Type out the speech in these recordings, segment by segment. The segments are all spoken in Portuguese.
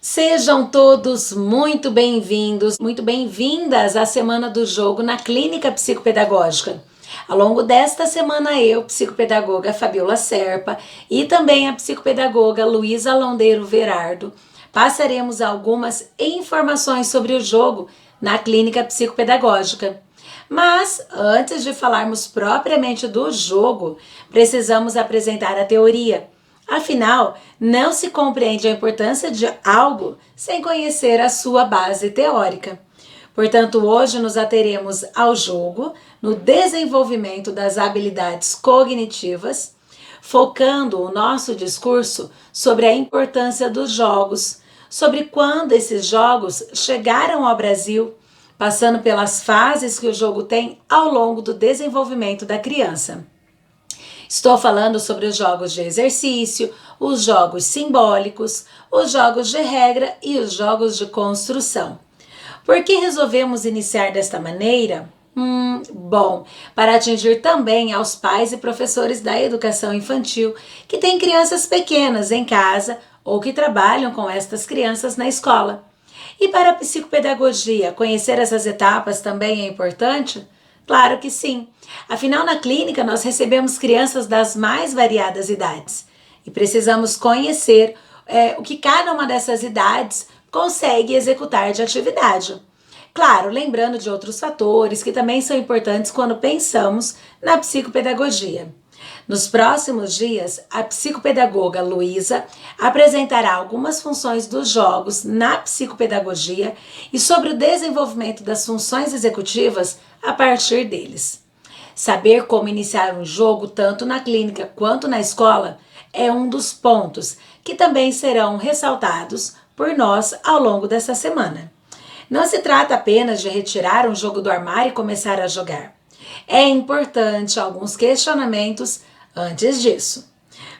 Sejam todos muito bem-vindos, muito bem-vindas à Semana do Jogo na Clínica Psicopedagógica. Ao longo desta semana, eu, psicopedagoga Fabiola Serpa, e também a psicopedagoga Luísa Londeiro Verardo, passaremos algumas informações sobre o jogo na Clínica Psicopedagógica. Mas, antes de falarmos propriamente do jogo, precisamos apresentar a teoria. Afinal, não se compreende a importância de algo sem conhecer a sua base teórica. Portanto, hoje nos ateremos ao jogo, no desenvolvimento das habilidades cognitivas, focando o nosso discurso sobre a importância dos jogos, sobre quando esses jogos chegaram ao Brasil, passando pelas fases que o jogo tem ao longo do desenvolvimento da criança. Estou falando sobre os jogos de exercício, os jogos simbólicos, os jogos de regra e os jogos de construção. Por que resolvemos iniciar desta maneira? Bom, para atingir também aos pais e professores da educação infantil que têm crianças pequenas em casa ou que trabalham com estas crianças na escola. E para a psicopedagogia, conhecer essas etapas também é importante? Claro que sim. Afinal, na clínica, nós recebemos crianças das mais variadas idades e precisamos conhecer o que cada uma dessas idades consegue executar de atividade. Claro, lembrando de outros fatores que também são importantes quando pensamos na psicopedagogia. Nos próximos dias, a psicopedagoga Luísa apresentará algumas funções dos jogos na psicopedagogia e sobre o desenvolvimento das funções executivas a partir deles. Saber como iniciar um jogo tanto na clínica quanto na escola é um dos pontos que também serão ressaltados por nós ao longo dessa semana. Não se trata apenas de retirar um jogo do armário e começar a jogar. É importante alguns questionamentos antes disso.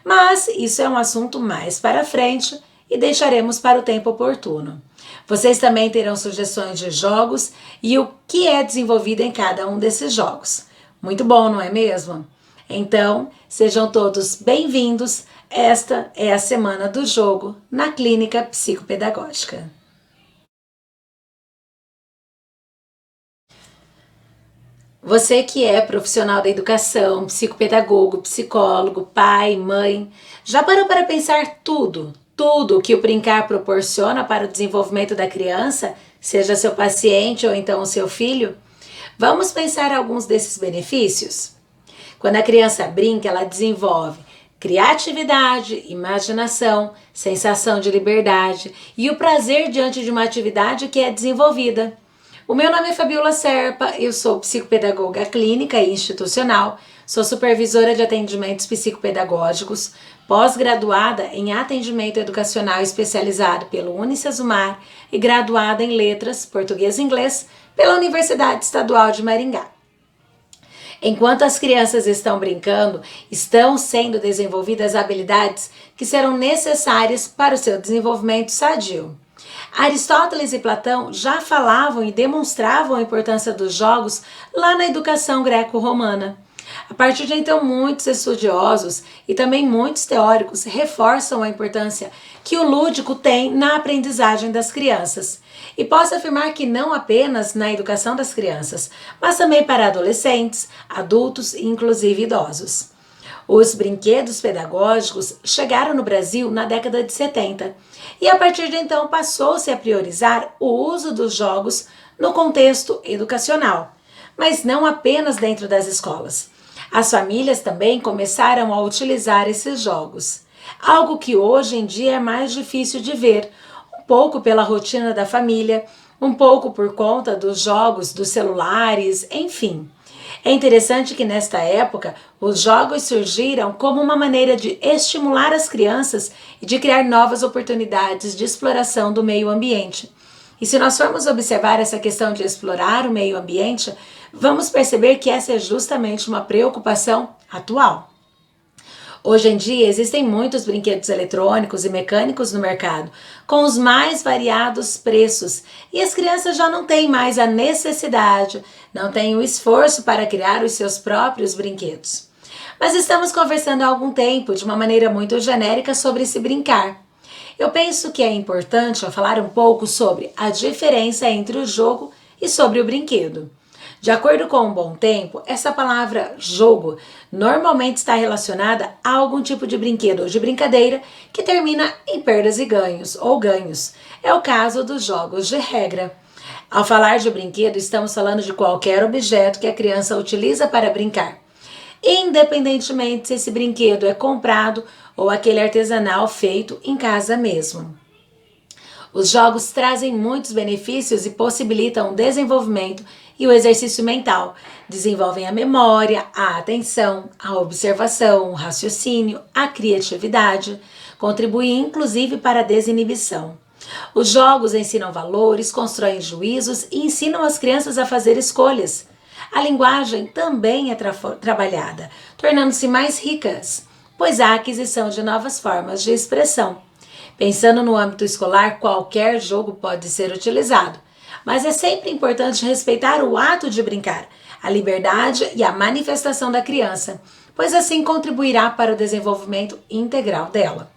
Mas isso é um assunto mais para frente e deixaremos para o tempo oportuno. Vocês também terão sugestões de jogos e o que é desenvolvido em cada um desses jogos. Muito bom, não é mesmo? Então, sejam todos bem-vindos. Esta é a Semana do Jogo na Clínica Psicopedagógica. Você que é profissional da educação, psicopedagogo, psicólogo, pai, mãe, já parou para pensar tudo que o brincar proporciona para o desenvolvimento da criança, seja seu paciente ou então o seu filho? Vamos pensar alguns desses benefícios? Quando a criança brinca, ela desenvolve criatividade, imaginação, sensação de liberdade e o prazer diante de uma atividade que é desenvolvida. O meu nome é Fabiola Serpa, eu sou psicopedagoga clínica e institucional, sou supervisora de atendimentos psicopedagógicos, pós-graduada em atendimento educacional especializado pelo Unicesumar e graduada em letras, português e inglês, pela Universidade Estadual de Maringá. Enquanto as crianças estão brincando, estão sendo desenvolvidas habilidades que serão necessárias para o seu desenvolvimento sadio. Aristóteles e Platão já falavam e demonstravam a importância dos jogos lá na educação greco-romana. A partir de então, muitos estudiosos e também muitos teóricos reforçam a importância que o lúdico tem na aprendizagem das crianças. E posso afirmar que não apenas na educação das crianças, mas também para adolescentes, adultos e inclusive idosos. Os brinquedos pedagógicos chegaram no Brasil na década de 70 e a partir de então passou-se a priorizar o uso dos jogos no contexto educacional, mas não apenas dentro das escolas. As famílias também começaram a utilizar esses jogos, algo que hoje em dia é mais difícil de ver, um pouco pela rotina da família, um pouco por conta dos jogos, dos celulares, enfim. É interessante que nesta época os jogos surgiram como uma maneira de estimular as crianças e de criar novas oportunidades de exploração do meio ambiente. E se nós formos observar essa questão de explorar o meio ambiente, vamos perceber que essa é justamente uma preocupação atual. Hoje em dia existem muitos brinquedos eletrônicos e mecânicos no mercado, com os mais variados preços, e as crianças já não têm mais a necessidade, não têm o esforço para criar os seus próprios brinquedos. Mas estamos conversando há algum tempo, de uma maneira muito genérica, sobre esse brincar. Eu penso que é importante eu falar um pouco sobre a diferença entre o jogo e sobre o brinquedo. De acordo com um bom tempo, essa palavra jogo normalmente está relacionada a algum tipo de brinquedo ou de brincadeira que termina em perdas e ganhos ou ganhos. É o caso dos jogos de regra. Ao falar de brinquedo, estamos falando de qualquer objeto que a criança utiliza para brincar, independentemente se esse brinquedo é comprado ou aquele artesanal feito em casa mesmo. Os jogos trazem muitos benefícios e possibilitam o desenvolvimento e o exercício mental. Desenvolvem a memória, a atenção, a observação, o raciocínio, a criatividade, contribuem inclusive para a desinibição. Os jogos ensinam valores, constroem juízos e ensinam as crianças a fazer escolhas. A linguagem também é trabalhada, tornando-se mais ricas, pois há aquisição de novas formas de expressão. Pensando no âmbito escolar, qualquer jogo pode ser utilizado, mas é sempre importante respeitar o ato de brincar, a liberdade e a manifestação da criança, pois assim contribuirá para o desenvolvimento integral dela.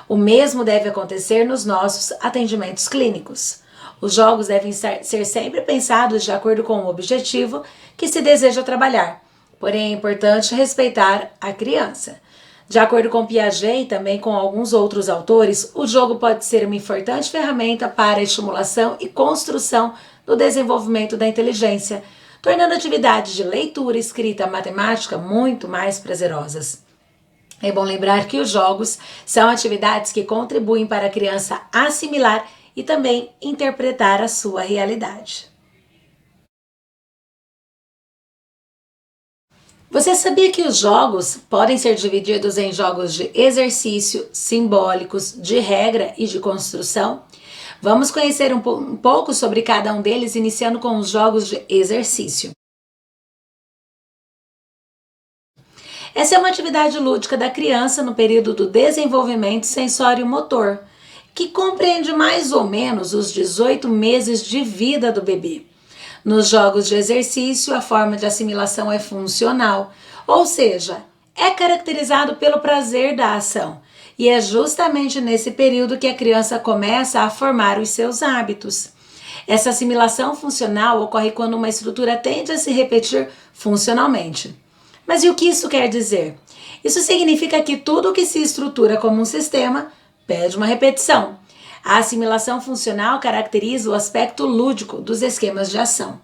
O mesmo deve acontecer nos nossos atendimentos clínicos. Os jogos devem ser sempre pensados de acordo com o objetivo que se deseja trabalhar, porém é importante respeitar a criança. De acordo com Piaget e também com alguns outros autores, o jogo pode ser uma importante ferramenta para a estimulação e construção do desenvolvimento da inteligência, tornando atividades de leitura, escrita, matemática muito mais prazerosas. É bom lembrar que os jogos são atividades que contribuem para a criança assimilar e também interpretar a sua realidade. Você sabia que os jogos podem ser divididos em jogos de exercício, simbólicos, de regra e de construção? Vamos conhecer um pouco sobre cada um deles, iniciando com os jogos de exercício. Essa é uma atividade lúdica da criança no período do desenvolvimento sensório-motor, que compreende mais ou menos os 18 meses de vida do bebê. Nos jogos de exercício, a forma de assimilação é funcional, ou seja, é caracterizado pelo prazer da ação, e é justamente nesse período que a criança começa a formar os seus hábitos. Essa assimilação funcional ocorre quando uma estrutura tende a se repetir funcionalmente. Mas e o que isso quer dizer? Isso significa que tudo que se estrutura como um sistema pede uma repetição. A assimilação funcional caracteriza o aspecto lúdico dos esquemas de ação.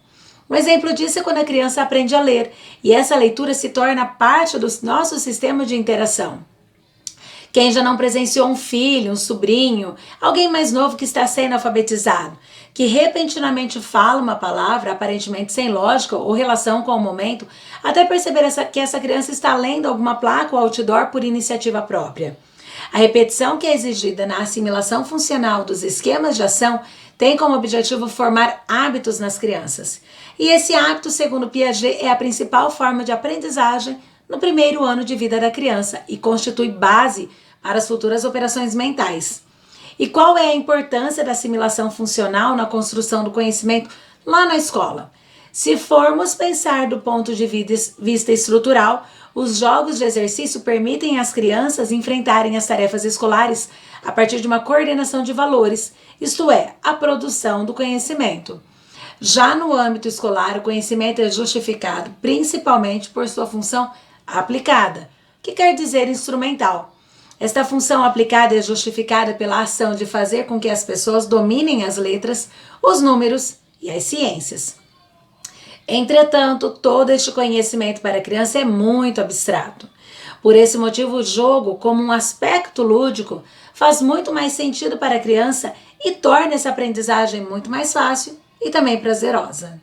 Um exemplo disso é quando a criança aprende a ler, e essa leitura se torna parte do nosso sistema de interação. Quem já não presenciou um filho, um sobrinho, alguém mais novo que está sendo alfabetizado, que repentinamente fala uma palavra aparentemente sem lógica ou relação com o momento, até perceber que essa criança está lendo alguma placa ou outdoor por iniciativa própria. A repetição que é exigida na assimilação funcional dos esquemas de ação tem como objetivo formar hábitos nas crianças. E esse hábito, segundo Piaget, é a principal forma de aprendizagem no primeiro ano de vida da criança e constitui base para as futuras operações mentais. E qual é a importância da assimilação funcional na construção do conhecimento lá na escola? Se formos pensar do ponto de vista estrutural, os jogos de exercício permitem às crianças enfrentarem as tarefas escolares a partir de uma coordenação de valores, isto é, a produção do conhecimento. Já no âmbito escolar, o conhecimento é justificado principalmente por sua função aplicada, que quer dizer instrumental. Esta função aplicada é justificada pela ação de fazer com que as pessoas dominem as letras, os números e as ciências. Entretanto, todo este conhecimento para a criança é muito abstrato. Por esse motivo, o jogo, como um aspecto lúdico, faz muito mais sentido para a criança e torna essa aprendizagem muito mais fácil e também prazerosa.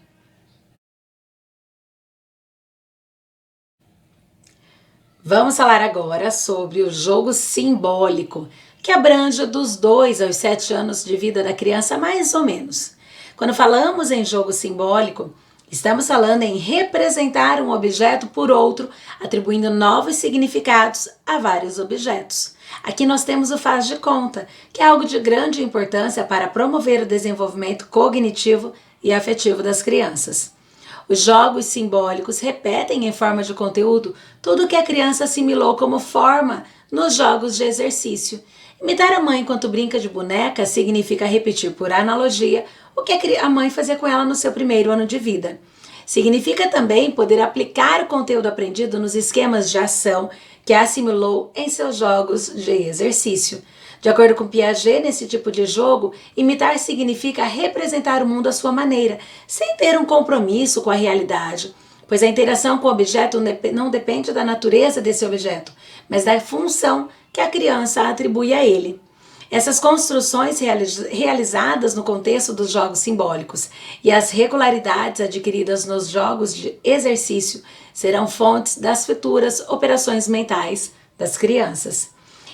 Vamos falar agora sobre o jogo simbólico, que abrange dos 2 aos 7 anos de vida da criança, mais ou menos. Quando falamos em jogo simbólico, estamos falando em representar um objeto por outro, atribuindo novos significados a vários objetos. Aqui nós temos o faz de conta, que é algo de grande importância para promover o desenvolvimento cognitivo e afetivo das crianças. Os jogos simbólicos repetem em forma de conteúdo tudo o que a criança assimilou como forma nos jogos de exercício. Imitar a mãe enquanto brinca de boneca significa repetir por analogia o que a mãe fazia com ela no seu primeiro ano de vida. Significa também poder aplicar o conteúdo aprendido nos esquemas de ação que assimilou em seus jogos de exercício. De acordo com Piaget, nesse tipo de jogo, imitar significa representar o mundo à sua maneira, sem ter um compromisso com a realidade, pois a interação com o objeto não depende da natureza desse objeto, mas da função que a criança atribui a ele. Essas construções realizadas no contexto dos jogos simbólicos e as regularidades adquiridas nos jogos de exercício serão fontes das futuras operações mentais das crianças.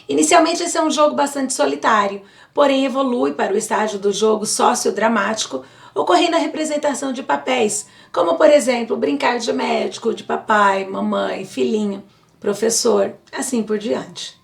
Inicialmente esse é um jogo bastante solitário, porém evolui para o estágio do jogo sociodramático, ocorrendo a representação de papéis, como por exemplo brincar de médico, de papai, mamãe, filhinho, professor, assim por diante.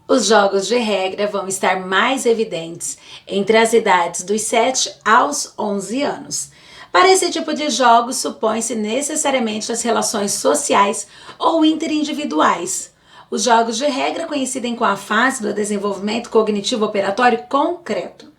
Os jogos de regra vão estar mais evidentes entre as idades dos 7 aos 11 anos. Para esse tipo de jogos, supõe-se necessariamente as relações sociais ou interindividuais. Os jogos de regra coincidem com a fase do desenvolvimento cognitivo operatório concreto.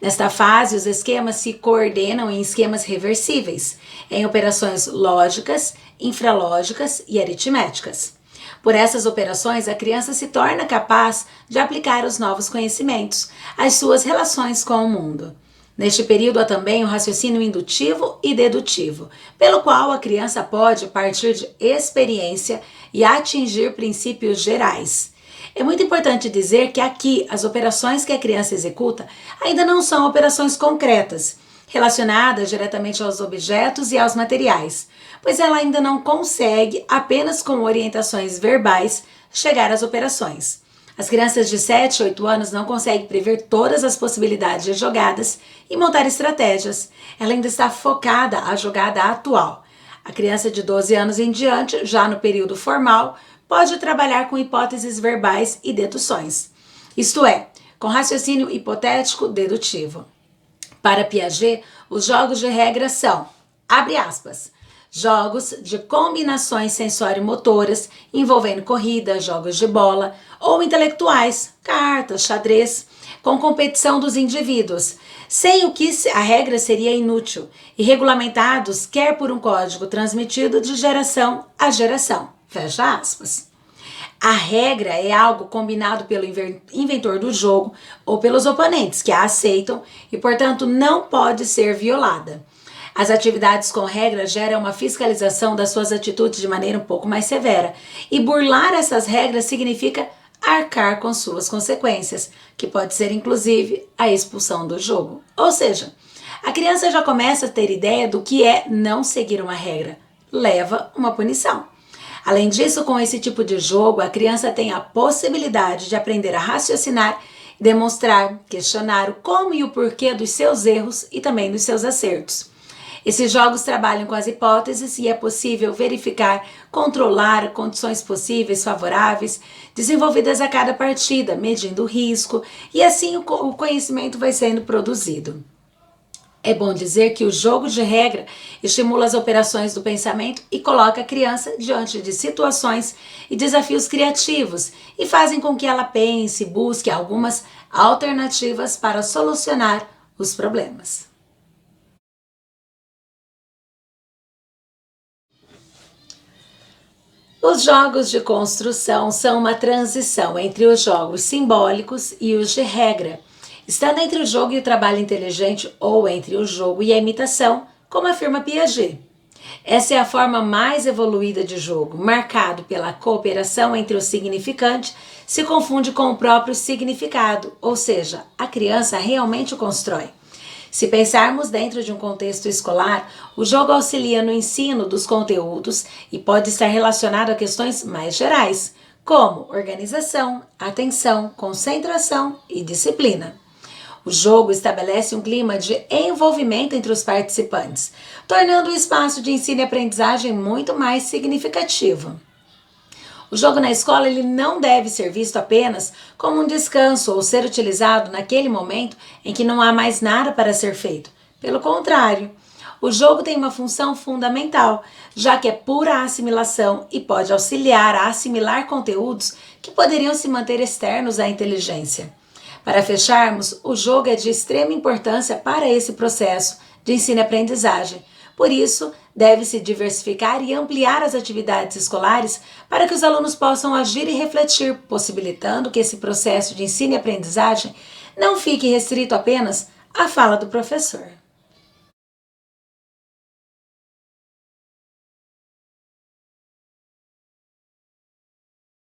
Nesta fase, os esquemas se coordenam em esquemas reversíveis, em operações lógicas, infralógicas e aritméticas. Por essas operações, a criança se torna capaz de aplicar os novos conhecimentos às suas relações com o mundo. Neste período há também o raciocínio indutivo e dedutivo, pelo qual a criança pode partir de experiência e atingir princípios gerais. É muito importante dizer que aqui as operações que a criança executa ainda não são operações concretas, relacionadas diretamente aos objetos e aos materiais, pois ela ainda não consegue, apenas com orientações verbais, chegar às operações. As crianças de 7 a 8 anos não conseguem prever todas as possibilidades de jogadas e montar estratégias. Ela ainda está focada à jogada atual. A criança de 12 anos em diante, já no período formal, pode trabalhar com hipóteses verbais e deduções, isto é, com raciocínio hipotético dedutivo. Para Piaget, os jogos de regra são, abre aspas, jogos de combinações sensório-motoras envolvendo corrida, jogos de bola ou intelectuais, cartas, xadrez, com competição dos indivíduos, sem o que a regra seria inútil, e regulamentados quer por um código transmitido de geração a geração. Fecha aspas. A regra é algo combinado pelo inventor do jogo ou pelos oponentes que a aceitam e, portanto, não pode ser violada. As atividades com regra geram uma fiscalização das suas atitudes de maneira um pouco mais severa, e burlar essas regras significa arcar com suas consequências, que pode ser inclusive a expulsão do jogo. Ou seja, a criança já começa a ter ideia do que é não seguir uma regra, leva uma punição. Além disso, com esse tipo de jogo, a criança tem a possibilidade de aprender a raciocinar, demonstrar, questionar o como e o porquê dos seus erros e também dos seus acertos. Esses jogos trabalham com as hipóteses e é possível verificar, controlar condições possíveis favoráveis desenvolvidas a cada partida, medindo o risco, e assim o conhecimento vai sendo produzido. É bom dizer que o jogo de regra estimula as operações do pensamento e coloca a criança diante de situações e desafios criativos e fazem com que ela pense e busque algumas alternativas para solucionar os problemas. Os jogos de construção são uma transição entre os jogos simbólicos e os de regra, estando entre o jogo e o trabalho inteligente ou entre o jogo e a imitação, como afirma Piaget. Essa é a forma mais evoluída de jogo, marcado pela cooperação entre o significante, se confunde com o próprio significado, ou seja, a criança realmente o constrói. Se pensarmos dentro de um contexto escolar, o jogo auxilia no ensino dos conteúdos e pode estar relacionado a questões mais gerais, como organização, atenção, concentração e disciplina. O jogo estabelece um clima de envolvimento entre os participantes, tornando o espaço de ensino e aprendizagem muito mais significativo. O jogo na escola ele não deve ser visto apenas como um descanso ou ser utilizado naquele momento em que não há mais nada para ser feito. Pelo contrário, O jogo tem uma função fundamental, já que é pura assimilação e pode auxiliar a assimilar conteúdos que poderiam se manter externos à inteligência. Para fecharmos, o jogo é de extrema importância para esse processo de ensino-aprendizagem. Por isso, deve-se diversificar e ampliar as atividades escolares para que os alunos possam agir e refletir, possibilitando que esse processo de ensino e aprendizagem não fique restrito apenas à fala do professor.